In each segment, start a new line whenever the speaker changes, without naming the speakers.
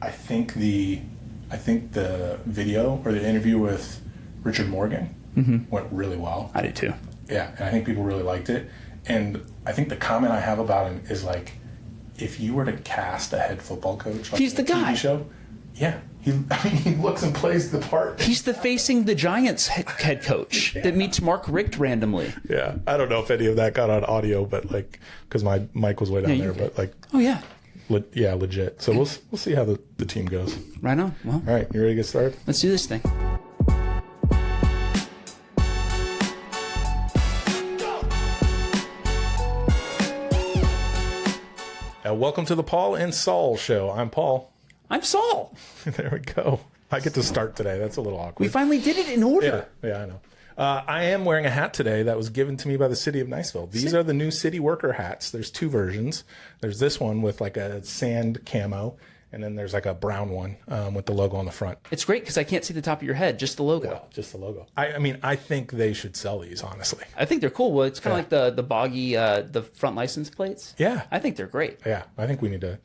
I think the video or the interview with Richard Morgan went really well.
I did too.
Yeah, and I think people really liked it. And I think the comment I have about him is like, if you were to cast a head football coach, like
he's the guy.
TV show, yeah, he looks and plays the part.
He's the facing the Giants head coach that meets Mark Richt randomly.
Yeah, I don't know if any of that got on audio, but like, because my mic was way down there, but like,
oh yeah,
yeah, legit. So we'll see how the team goes.
Right on. Well,
all right, you ready to get started?
Let's do this thing.
Welcome to the Paul and Saul show. I'm Paul.
I'm Saul.
There we go. I get to start today. That's a little awkward.
We finally did it in order.
Yeah, I know. I am wearing a hat today that was given to me by the city of Niceville. These are the new city worker hats. There's two versions. There's this one with like a sand camo, and then there's like a brown one with the logo on the front.
It's great because I can't see the top of your head, just the logo.
Well, just the logo. I mean, I think they should sell these, honestly.
I think they're cool. Well, it's kind of like the boggy, the front license plates.
Yeah.
I think they're great.
Yeah, I think we need to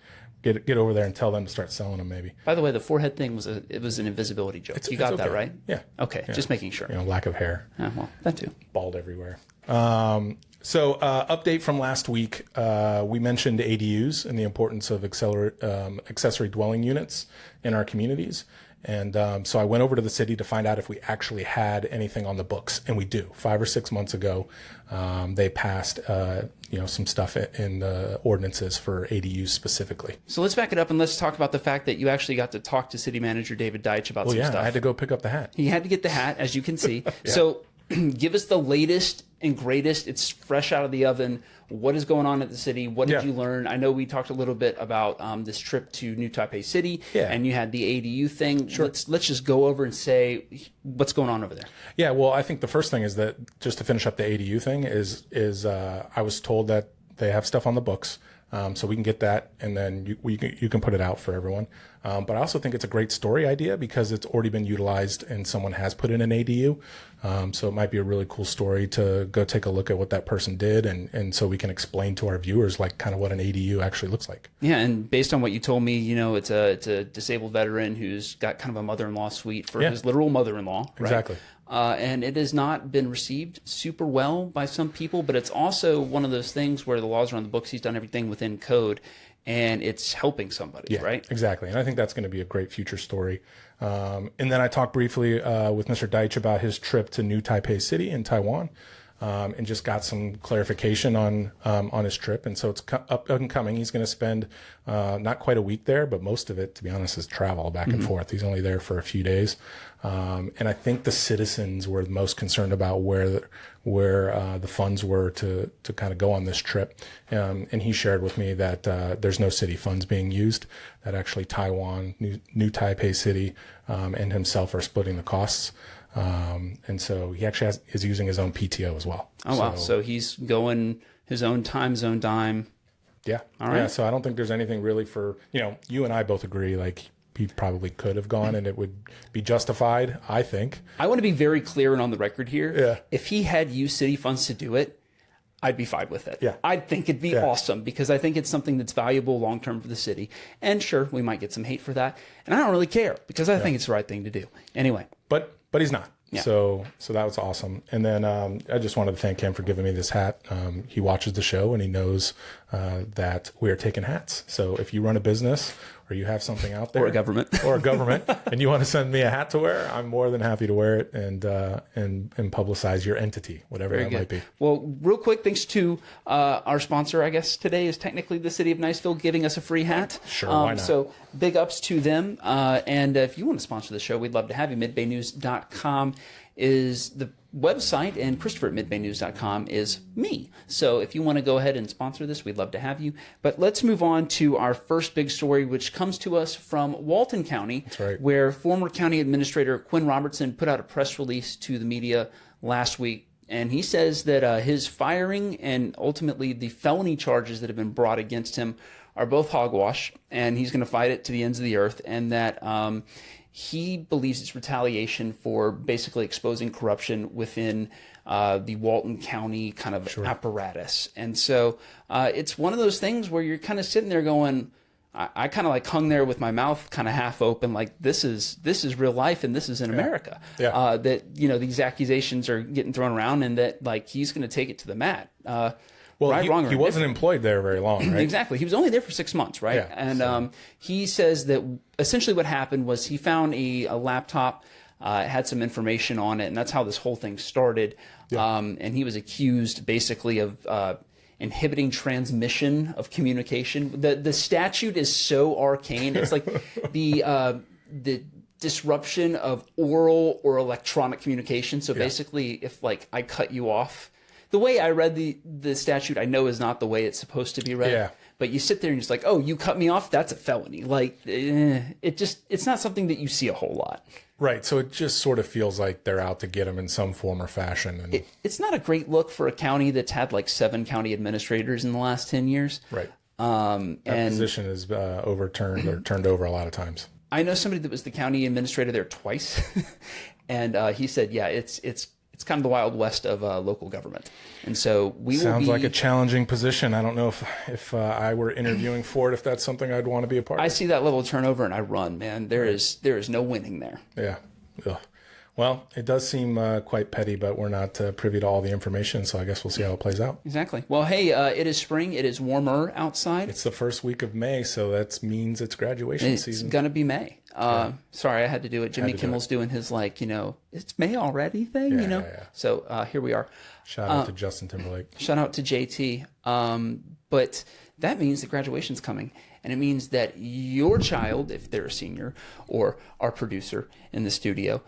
get over there and tell them to start selling them, maybe.
By the way, the forehead thing was an invisibility joke. You got that right?
Yeah.
Okay, just making sure.
You know, lack of hair.
Well, that too.
Bald everywhere. So update from last week, we mentioned ADUs and the importance of accessory dwelling units in our communities. And so I went over to the city to find out if we actually had anything on the books, and we do. 5 or 6 months ago, they passed some stuff in the ordinances for ADUs specifically.
So let's back it up and let's talk about the fact that you actually got to talk to City Manager David Deitch about some stuff.
I had to go pick up the hat.
He had to get the hat, as you can see.
Yeah.
So give us the latest and greatest. It's fresh out of the oven. What is going on at the city? What did you learn? I know we talked a little bit about this trip to New Taipei City, and you had the ADU thing.
Sure.
Let's just go over and say what's going on over there.
Yeah, well, I think the first thing is that, just to finish up the ADU thing, is I was told that they have stuff on the books. So we can get that, and then you can put it out for everyone. But I also think it's a great story idea because it's already been utilized and someone has put in an ADU. So it might be a really cool story to go take a look at what that person did, and so we can explain to our viewers like kind of what an ADU actually looks like.
Yeah, and based on what you told me, it's a disabled veteran who's got kind of a mother-in-law suite for his literal mother-in-law. Right?
Exactly.
And it has not been received super well by some people, but it's also one of those things where the laws are on the books. He's done everything within code, and it's helping somebody, right?
Exactly. And I think that's going to be a great future story. And then I talked briefly with Mr. Deitch about his trip to New Taipei City in Taiwan, and just got some clarification on his trip. And so it's up and coming. He's going to spend not quite a week there, but most of it, to be honest, is travel back and forth. He's only there for a few days. And I think the citizens were most concerned about where the funds were to kind of go on this trip. And he shared with me that there's no city funds being used, that actually Taiwan, New Taipei City, and himself are splitting the costs. And so he actually is using his own PTO as well.
Oh, wow. So he's going his own time, his own dime.
Yeah.
All right.
Yeah. So I don't think there's anything really for, you and I both agree, like, he probably could have gone and it would be justified, I think.
I want to be very clear and on the record here.
Yeah.
If he had used city funds to do it, I'd be fine with it.
Yeah.
I'd think it'd be awesome because I think it's something that's valuable long-term for the city. And sure, we might get some hate for that. And I don't really care because I think it's the right thing to do. Anyway.
But he's not. Yeah. So that was awesome. And then I just wanted to thank him for giving me this hat. He watches the show and he knows that we are taking hats. So if you run a business or you have something out there,
or a government,
and you want to send me a hat to wear, I'm more than happy to wear it and publicize your entity, whatever that might be.
Well, real quick, thanks to our sponsor, I guess today is technically the city of Niceville giving us a free hat.
Sure, why not?
So big ups to them. And if you want to sponsor the show, we'd love to have you. MidbayNews.com is the website, and Christopher at MidbayNews.com is me. So if you want to go ahead and sponsor this, we'd love to have you. But let's move on to our first big story, which comes to us from Walton County, where former County Administrator Quinn Robertson put out a press release to the media last week. And he says that his firing and ultimately the felony charges that have been brought against him are both hogwash, and he's going to fight it to the ends of the earth, and that he believes it's retaliation for basically exposing corruption within the Walton County kind of apparatus. And so it's one of those things where you're kind of sitting there going, I kind of like hung there with my mouth kind of half open, like this is real life and this is in America.
Yeah.
That, you know, these accusations are getting thrown around and that like he's going to take it to the mat.
Well,
right, wrong, or
he wasn't employed there very long, right?
Exactly. He was only there for 6 months, right?
Yeah,
And he says that essentially what happened was he found a laptop, had some information on it, and that's how this whole thing started.
Yeah.
And he was accused basically of inhibiting transmission of communication. The statute is so arcane. It's like the disruption of oral or electronic communication. So basically, if like I cut you off, the way I read the statute, I know is not the way it's supposed to be read.
Yeah.
But you sit there and you're just like, oh, you cut me off? That's a felony. Like, it's not something that you see a whole lot.
Right. So it just sort of feels like they're out to get him in some form or fashion. And
It's not a great look for a county that's had like 7 county administrators in the last 10 years.
right. That position is overturned or turned over a lot of times.
I know somebody that was the county administrator there twice. And he said, yeah, it's kind of the Wild West of local government. And so we will
Sounds like a challenging position. I don't know if I were interviewing for it, if that's something I'd want to be a part of.
I see that level of turnover and I run, man. There is no winning there.
Yeah. Ugh. Well, it does seem quite petty, but we're not privy to all the information, so I guess we'll see how it plays out.
Exactly. Well, hey, it is spring. It is warmer outside.
It's the first week of May, so that means it's graduation season.
It's going to be May. Sorry, I had to do it. Jimmy Kimmel's doing his, like, you know, it's May already thing, you know?
Yeah.
So here we are.
Shout out to Justin Timberlake.
Shout out to JT. But that means that graduation's coming. And it means that your child, if they're a senior, or our producer in the studio,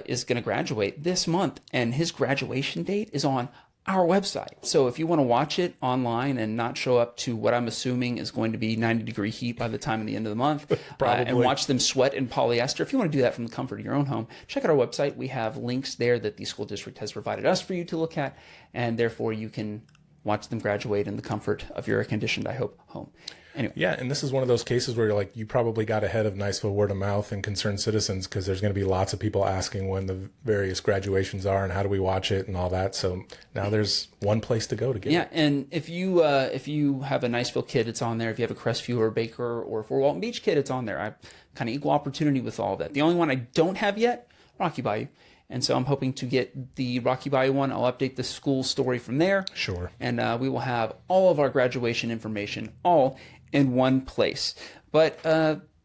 is going to graduate this month. And his graduation date is on our website. So if you want to watch it online and not show up to what I'm assuming is going to be 90-degree heat by the time of the end of the month, and watch them sweat in polyester, if you want to do that from the comfort of your own home, check out our website. We have links there that the school district has provided us for you to look at, and therefore you can watch them graduate in the comfort of your air-conditioned, I hope, home. Anyway.
Yeah, and this is one of those cases where you're like, you probably got ahead of Niceville word of mouth and concerned citizens, because there's going to be lots of people asking when the various graduations are and how do we watch it and all that. So now there's one place to go to get it.
Yeah, and if you have a Niceville kid, it's on there. If you have a Crestview or Baker or Fort Walton Beach kid, it's on there. I kind of equal opportunity with all of that. The only one I don't have yet, Rocky Bayou. And so I'm hoping to get the Rocky Bayou one. I'll update the school story from there.
Sure.
And we will have all of our graduation information all in one place. But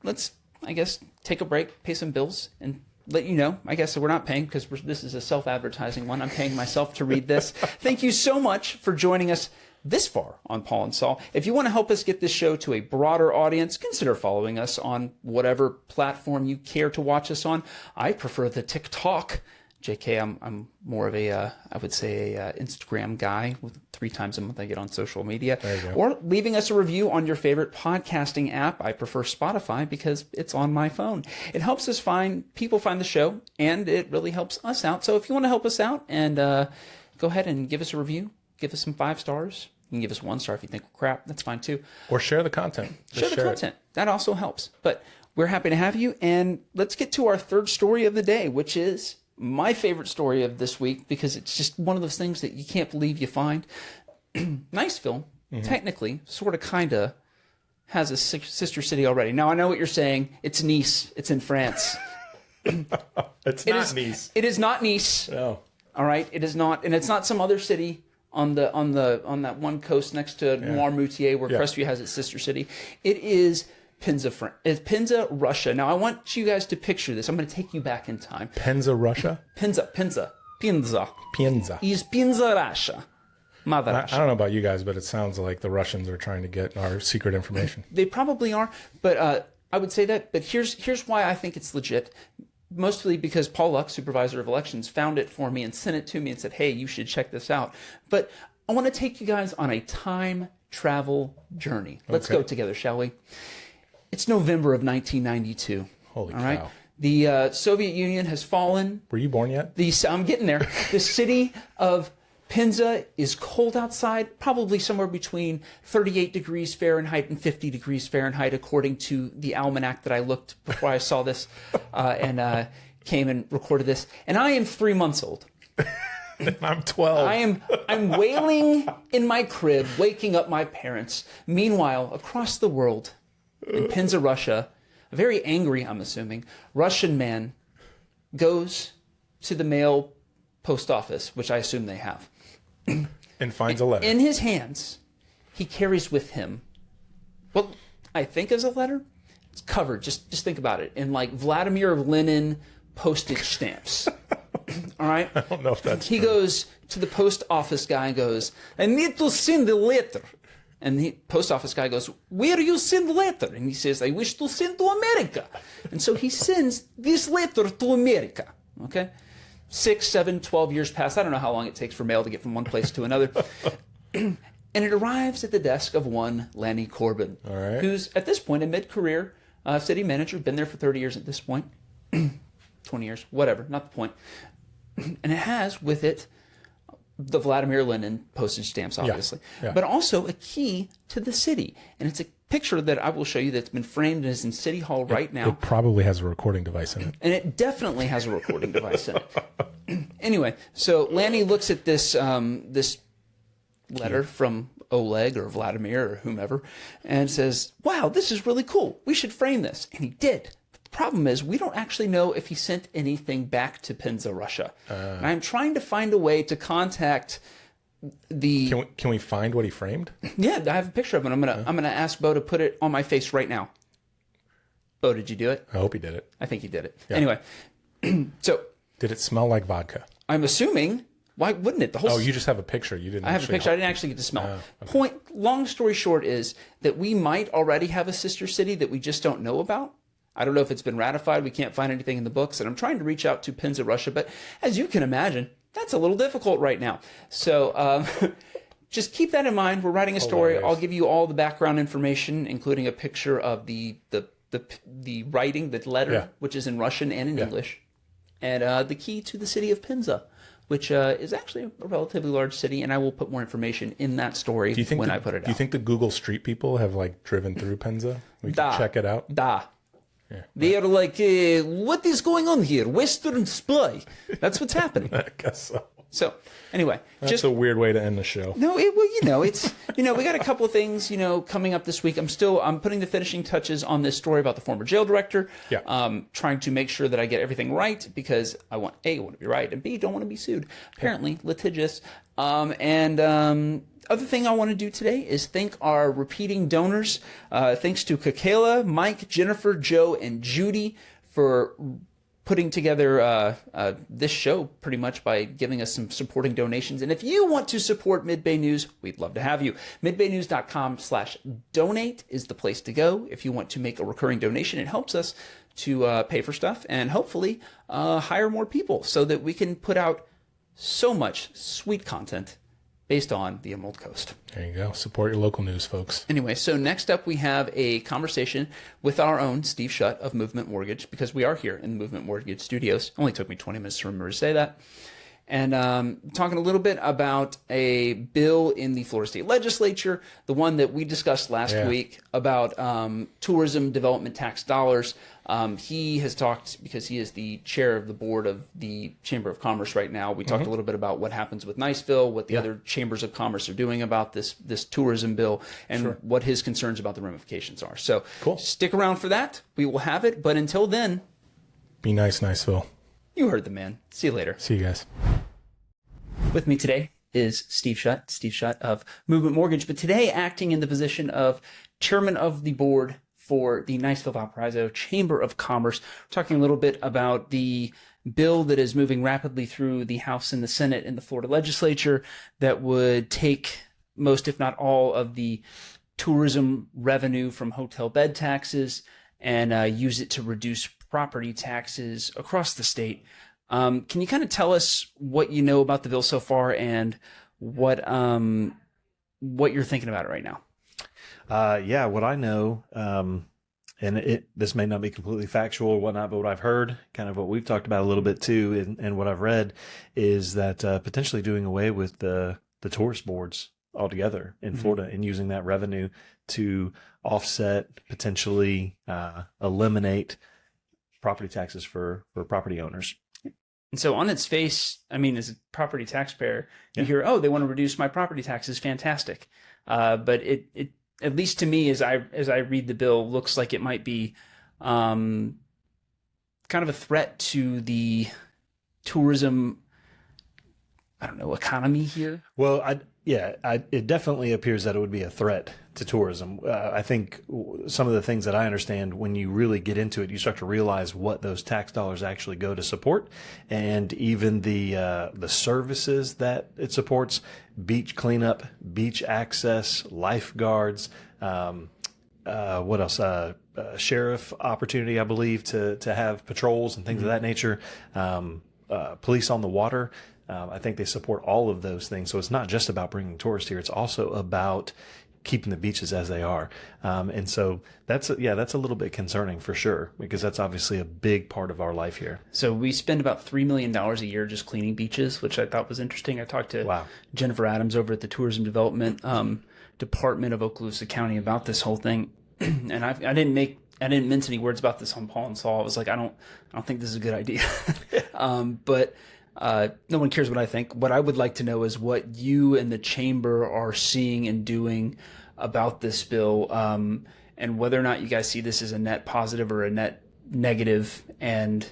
let's, I guess, take a break, pay some bills, and let you know. I guess we're not paying because this is a self-advertising one. I'm paying myself to read this. Thank you so much for joining us this far on Paul and Saul. If you want to help us get this show to a broader audience, consider following us on whatever platform you care to watch us on. I prefer the TikTok. JK, I'm more of a, I would say, a Instagram guy. 3 times a month I get on social media.
There you go.
Or leaving us a review on your favorite podcasting app. I prefer Spotify because it's on my phone. It helps us people find the show, and it really helps us out. So if you want to help us out, and go ahead and give us a review, give us some 5 stars. You can give us 1 star if you think we're crap. That's fine too.
Or share the content.
Share the content. That also helps. But we're happy to have you. And let's get to our third story of the day, which is my favorite story of this week, because it's just one of those things that you can't believe you find. Niceville, technically, sort of, kind of, has a sister city already. Now, I know what you're saying. It's Nice. It's in France.
It's not Nice.
It is not Nice.
No.
All right? It is not. And it's not some other city on that one coast next to Noirmoutier where Crestview has its sister city. It is Penza, Russia. Now, I want you guys to picture this. I'm going to take you back in time.
Penza, Russia?
Penza. Is Penza, Russia. Mother Russia.
I don't know about you guys, but it sounds like the Russians are trying to get our secret information.
They probably are, but I would say that. But here's why I think it's legit. Mostly because Paul Luck, supervisor of elections, found it for me and sent it to me and said, hey, you should check this out. But I want to take you guys on a time travel journey. Let's go together, shall we? It's November of 1992.
Holy
all right?
cow.
The Soviet Union has fallen.
Were you born yet?
I'm getting there. The city of Penza is cold outside, probably somewhere between 38 degrees Fahrenheit and 50 degrees Fahrenheit, according to the almanac that I looked before I saw this and came and recorded this. And I am 3 months old.
I'm 12.
I'm wailing in my crib, waking up my parents. Meanwhile, across the world, in Penza, Russia, a very angry, I'm assuming, Russian man goes to the mail post office, which I assume they have,
and finds a letter.
In his hands, he carries with him what I think is a letter. It's covered, just think about it, in like Vladimir Lenin postage stamps. All right?
I don't know if that's
He
true.
goes to the post office guy and goes, I need to send a letter. And the post office guy goes, where do you send the letter? And he says, I wish to send to America. And so he sends this letter to America. Okay? 6, 7, 12 years pass. I don't know how long it takes for mail to get from one place to another. And it arrives at the desk of one Lanny Corbin,
All right.
who's at this point a mid-career city manager, been there for 30 years at this point. 20 years, whatever, not the point. And it has with it the Vladimir Lenin postage stamps, obviously,
Yeah.
but also a key to the city. And it's a picture that I will show you that's been framed and is in City Hall right now.
It probably has a recording device in it.
And it definitely has a recording device in it. Anyway, so Lanny looks at this this letter from Oleg or Vladimir or whomever and says, wow, this is really cool. We should frame this. And he did. But the problem is we don't actually know if he sent anything back to Penza, Russia. And I'm trying to find a way to contact the...
Can we find what he framed?
Yeah, I have a picture of it. I'm gonna ask Bo to put it on my face right now. Bo, did you do it?
I hope he did it.
I think he did it.
Yeah.
Anyway, so
Did it smell like vodka?
I'm assuming, why wouldn't it? The whole
Oh, you just have a picture. You didn't.
I have a picture. I didn't actually get to smell. Okay. Long story short is that we might already have a sister city that we just don't know about. I don't know if it's been ratified. We can't find anything in the books. And I'm trying to reach out to Penza, Russia. But as you can imagine, that's a little difficult right now. So just keep that in mind. We're writing a story.
Hilarious.
I'll give you all the background information, including a picture of the writing, the letter, which is in Russian and in English, and the key to the city of Penza, which is actually a relatively large city, and I will put more information in that story when I put it out.
Do you think the Google Street people have like driven through Penza? We can check it out.
Yeah. They are like, what is going on here? Western spy. That's what's happening.
I guess so.
So anyway,
That's a weird way to end the show.
No, it's we got a couple of things coming up this week. I'm putting the finishing touches on this story about the former jail director.
Yeah.
Trying to make sure that I get everything right because I want to be right, and B, don't want to be sued. Apparently litigious. Other thing I want to do today is thank our repeating donors. Thanks to Kakela, Mike, Jennifer, Joe, and Judy for putting together this show pretty much by giving us some supporting donations. And if you want to support Mid-Bay News, we'd love to have you. midbaynews.com/donate is the place to go. If you want to make a recurring donation, it helps us to pay for stuff and hopefully hire more people so that we can put out so much sweet content based on the Emerald Coast.
There you go. Support your local news, folks.
Anyway, so next up we have a conversation with our own Steve Schutt of Movement Mortgage, because we are here in the Movement Mortgage studios. Only took me 20 minutes to remember to say that. And talking a little bit about a bill in the Florida State Legislature, the one that we discussed last week about tourism development tax dollars. He has talked, because he is the chair of the board of the Chamber of Commerce right now. We talked a little bit about what happens with Niceville, what the other chambers of commerce are doing about this tourism bill, and what his concerns about the ramifications are. So stick around for that. We will have it. But until then,
be nice, Niceville.
You heard the man. See you later.
See you guys.
With me today is Steve Schutt of Movement Mortgage, but today acting in the position of chairman of the board for the Niceville Valparaiso Chamber of Commerce. We're talking a little bit about the bill that is moving rapidly through the House and the Senate and the Florida legislature that would take most, if not all, of the tourism revenue from hotel bed taxes and use it to reduce property taxes across the state. Can you kind of tell us what you know about the bill so far and what you're thinking about it right now?
What I know, and this may not be completely factual or whatnot, but what I've heard, kind of what we've talked about a little bit too, and what I've read is that potentially doing away with the tourist boards altogether in Florida and using that revenue to offset, potentially eliminate property taxes for property owners.
And so on its face, I mean, as a property taxpayer, you hear, oh, they want to reduce my property taxes. Fantastic. But at least to me, as I read the bill, looks like it might be kind of a threat to the tourism, I don't know, economy here.
Well, it definitely appears that it would be a threat to tourism. I think some of the things that I understand, when you really get into it, you start to realize what those tax dollars actually go to support, and even the services that it supports: beach cleanup, beach access, lifeguards. What else? Sheriff opportunity, I believe, to have patrols and things of that nature. Police on the water. I think they support all of those things. So it's not just about bringing tourists here. It's also about keeping the beaches as they are. And so that's a little bit concerning for sure, because that's obviously a big part of our life here.
So we spend about $3 million a year just cleaning beaches, which I thought was interesting. I talked to Jennifer Adams over at the Tourism Development Department of Okaloosa County about this whole thing. And I didn't mince any words about this on Paul and Saul. I was like, I don't think this is a good idea. But no one cares what I think. What I would like to know is what you and the chamber are seeing and doing about this bill, and whether or not you guys see this as a net positive or a net negative, and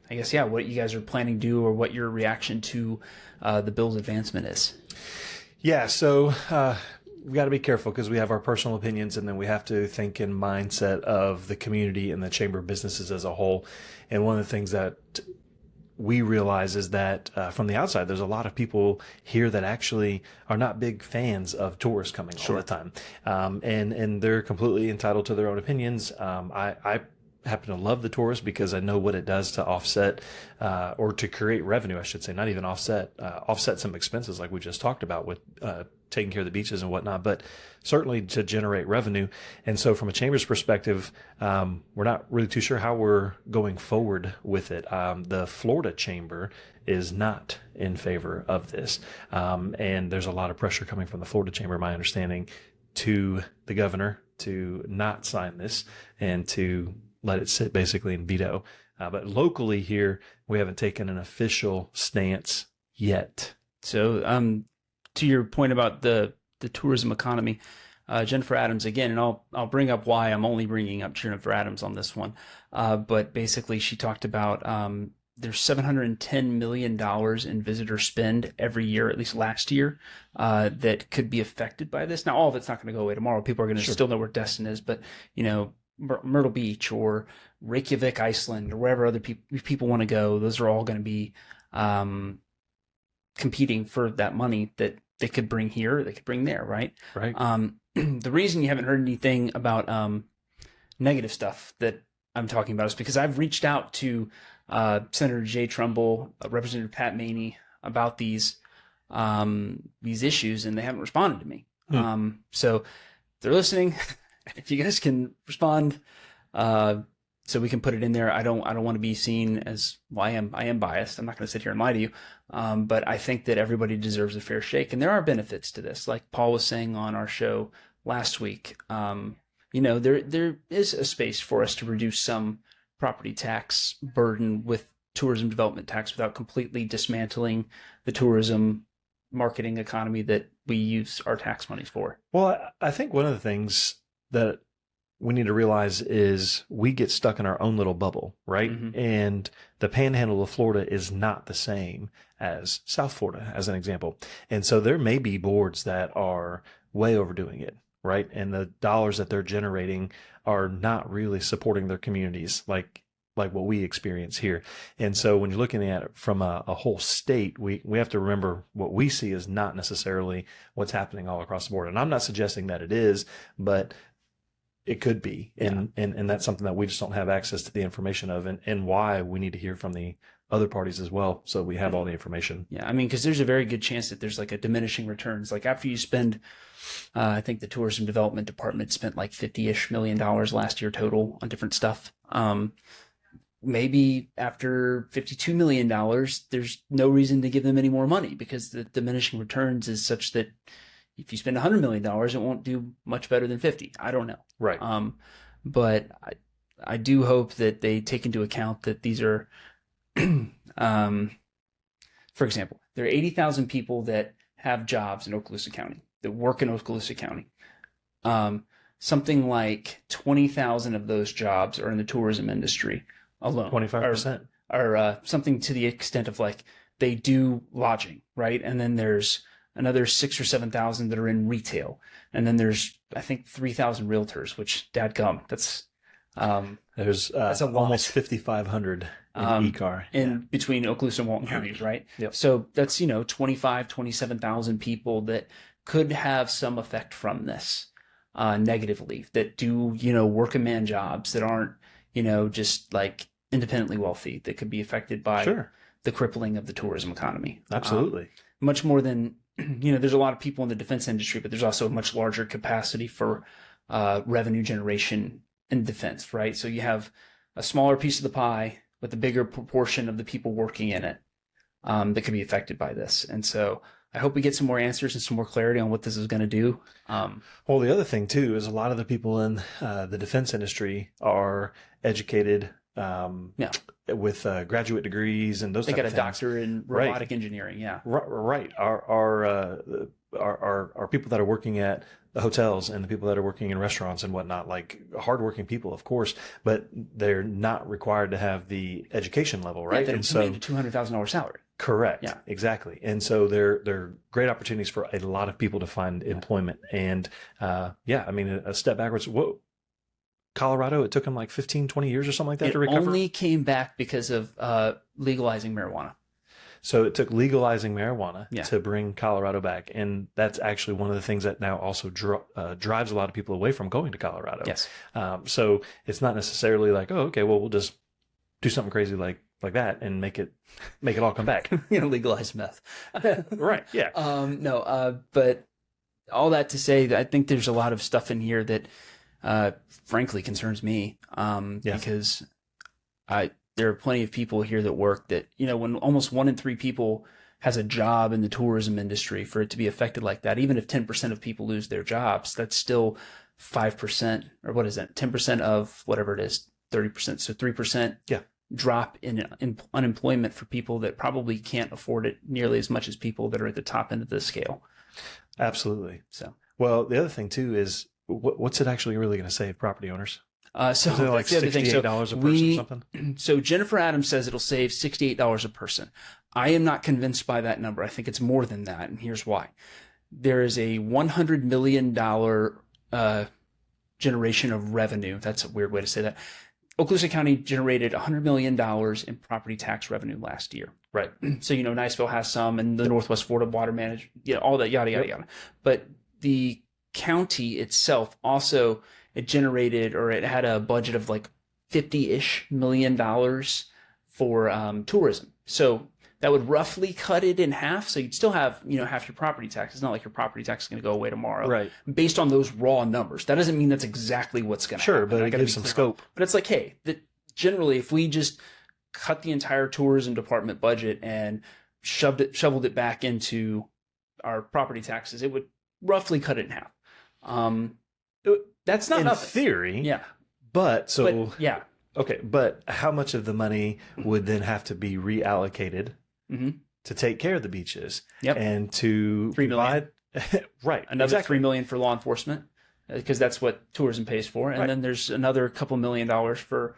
I guess, what you guys are planning to do, or what your reaction to the bill's advancement is.
Yeah, so we got to be careful, because we have our personal opinions, and then we have to think in mindset of the community and the chamber of businesses as a whole. And one of the things that we realize is that from the outside, there's a lot of people here that actually are not big fans of tourists coming all the time. And they're completely entitled to their own opinions. I happen to love the tourists because I know what it does to offset or to create revenue, I should say, not even offset some expenses like we just talked about with taking care of the beaches and whatnot, but certainly to generate revenue. And so from a chamber's perspective, we're not really too sure how we're going forward with it. The Florida chamber is not in favor of this. And there's a lot of pressure coming from the Florida chamber, my understanding, to the governor to not sign this and to let it sit basically in veto. But locally here, we haven't taken an official stance yet.
So to your point about the tourism economy, Jennifer Adams, again, and I'll bring up why I'm only bringing up Jennifer Adams on this one. But basically, she talked about there's $710 million in visitor spend every year, at least last year, that could be affected by this. Now, all of it's not going to go away tomorrow. People are going to still know where Destin is, but Myrtle Beach or Reykjavik, Iceland, or wherever other people want to go, those are all going to be competing for that money that they could bring here, or they could bring there, right?
Right.
The reason you haven't heard anything about negative stuff that I'm talking about is because I've reached out to Senator Jay Trumbull, Representative Pat Maney about these issues, and they haven't responded to me. So if they're listening, if you guys can respond, so we can put it in there. I don't want to be seen as, well, I am biased. I'm not going to sit here and lie to you. But I think that everybody deserves a fair shake, and there are benefits to this. Like Paul was saying on our show last week, there is a space for us to reduce some property tax burden with tourism development tax without completely dismantling the tourism marketing economy that we use our tax monies for.
Well, I think one of the things that we need to realize is we get stuck in our own little bubble, right? Mm-hmm. And the panhandle of Florida is not the same as South Florida, as an example. And so there may be boards that are way overdoing it, right? And the dollars that they're generating are not really supporting their communities like what we experience here. And so when you're looking at it from a whole state, we have to remember what we see is not necessarily what's happening all across the board. And I'm not suggesting that it is, but it could be. And that's something that we just don't have access to the information of, and why we need to hear from the other parties as well, so we have all the information.
Yeah, I mean, because there's a very good chance that there's like a diminishing returns. Like after you spend, I think the Tourism Development Department spent like $50-ish million last year total on different stuff. Maybe after $52 million, there's no reason to give them any more money, because the diminishing returns is such that if you spend $100 million, it won't do much better than 50. I don't know.
Right.
But I do hope that they take into account that these are, for example, there are 80,000 people that have jobs in Okaloosa County, that work in Okaloosa County. something like 20,000 of those jobs are in the tourism industry alone.
25%.
Or something to the extent of like they do lodging, right? And then there's another 6,000 or 7,000 that are in retail. And then there's, I think, 3,000 realtors, which dadgum, that's a lot.
Almost 5,500 in E-car.
Between Okaloosa and Walton counties, right?
Yep.
So that's, 27,000 people that could have some effect from this negatively, that do, work a man jobs that aren't, just like independently wealthy, that could be affected by the crippling of the tourism economy.
Absolutely.
Much more than, there's a lot of people in the defense industry, but there's also a much larger capacity for revenue generation in defense, right? So you have a smaller piece of the pie with a bigger proportion of the people working in it that could be affected by this. And so I hope we get some more answers and some more clarity on what this is going to do.
Well, the other thing too is a lot of the people in the defense industry are educated with graduate degrees and those.
They
got
a doctor in robotic engineering. Yeah,
right. Our people that are working at the hotels and the people that are working in restaurants and whatnot, like hardworking people, of course, but they're not required to have the education level, right?
Yeah,
and so
$200,000 salary.
Correct.
Yeah.
Exactly. And so they're great opportunities for a lot of people to find employment. And a step backwards. Whoa. Colorado, it took them like 15, 20 years or something like that to recover.
It only came back because of legalizing marijuana.
So it took legalizing marijuana to bring Colorado back. And that's actually one of the things that now also drives a lot of people away from going to Colorado.
Yes.
So it's not necessarily like, oh, okay, well, we'll just do something crazy like that and make it all come back.
Legalize meth.
Right. Yeah.
But all that to say that I think there's a lot of stuff in here that frankly concerns me. Because there are plenty of people here that work that, when almost 1 in 3 people has a job in the tourism industry, for it to be affected like that, even if 10% of people lose their jobs, that's still 5%, or what is that? 10% of whatever it is, 30%. So 3% drop in unemployment for people that probably can't afford it nearly as much as people that are at the top end of the scale.
Absolutely.
So,
well, the other thing too is what's it actually really going to save property owners?
So
is it like $68 a person or something?
So Jennifer Adams says it'll save $68 a person. I am not convinced by that number. I think it's more than that, and here's why. There is a $100 million generation of revenue. That's a weird way to say that. Okaloosa County generated $100 million in property tax revenue last year.
Right.
So, Niceville has some, and the Northwest Florida Water Management, all that, yada, yada, yada. But the county itself also, it generated, or it had a budget of like $50-ish million for tourism. So that would roughly cut it in half. So you'd still have, half your property tax. It's not like your property tax is going to go away tomorrow.
Right.
Based on those raw numbers. That doesn't mean that's exactly what's going to happen.
Sure, but it gives some scope.
But it's like, hey, generally, if we just cut the entire tourism department budget and shoveled it back into our property taxes, it would roughly cut it in half. That's not
in
nothing.
Theory.
Yeah.
But
yeah.
Okay, but how much of the money would then have to be reallocated to take care of the beaches?
Yep.
And to
$3 million.
Right.
Another $3 million for law enforcement, because that's what tourism pays for. And then there's another couple $1 million for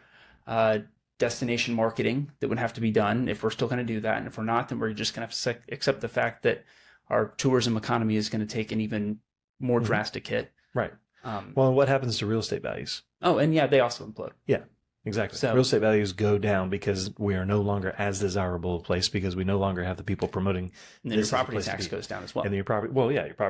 destination marketing that would have to be done if we're still going to do that. And if we're not, then we're just going to have to accept the fact that our tourism economy is going to take an even more drastic hit.
Right. Well, what happens to real estate values?
Oh, and they also implode.
Yeah, exactly.
So,
real estate values go down because we are no longer as desirable a place, because we no longer have the people promoting.
And then your property tax goes down as well.
And your property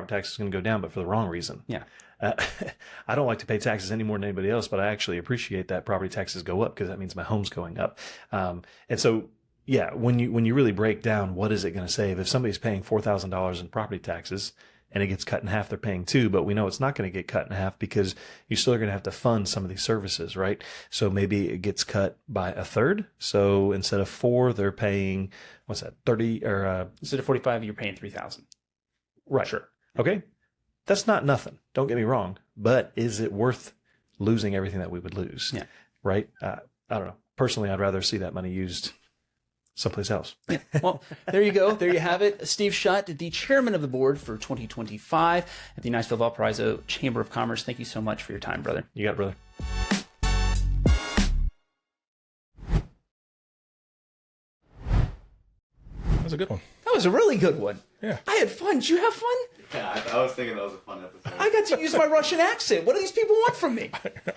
tax is going to go down, but for the wrong reason.
Yeah.
I don't like to pay taxes any more than anybody else, but I actually appreciate that property taxes go up, because that means my home's going up. And so, yeah, when you really break down what is it going to save, if somebody's paying $4,000 in property taxes and it gets cut in half, they're paying $2,000, but we know it's not going to get cut in half because you still are going to have to fund some of these services, right? So maybe it gets cut by a third. So instead of $4,000, they're paying, 30 or
instead of $45,000, you're paying $3,000.
Right.
Sure.
Okay. That's not nothing. Don't get me wrong, but is it worth losing everything that we would lose?
Yeah.
Right. I don't know. Personally, I'd rather see that money used someplace else.
Well, there you go. There you have it. Steve Schutt, the chairman of the board for 2025 at the Niceville Valparaiso Chamber of Commerce. Thank you so much for your time, brother.
You got it, brother.
That was a good one.
That was a really good one.
Yeah.
I had fun. Did you have fun?
Yeah, I was thinking that was a fun episode.
I got to use my Russian accent. What do these people want from me?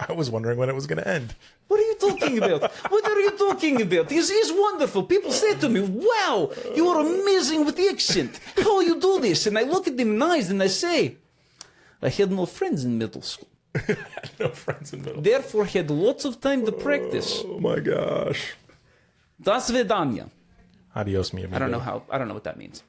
I was wondering when it was going to end.
What are you talking about? What are you talking about? This is wonderful. People say to me, wow, you are amazing with the accent. How you do this? And I look at them in the eyes and I say, I had no friends in middle school.
No friends in middle.
Therefore, had lots of time to practice.
Oh my gosh.
Das Vedanya.
Adios, mi amigo.
I don't know what that means.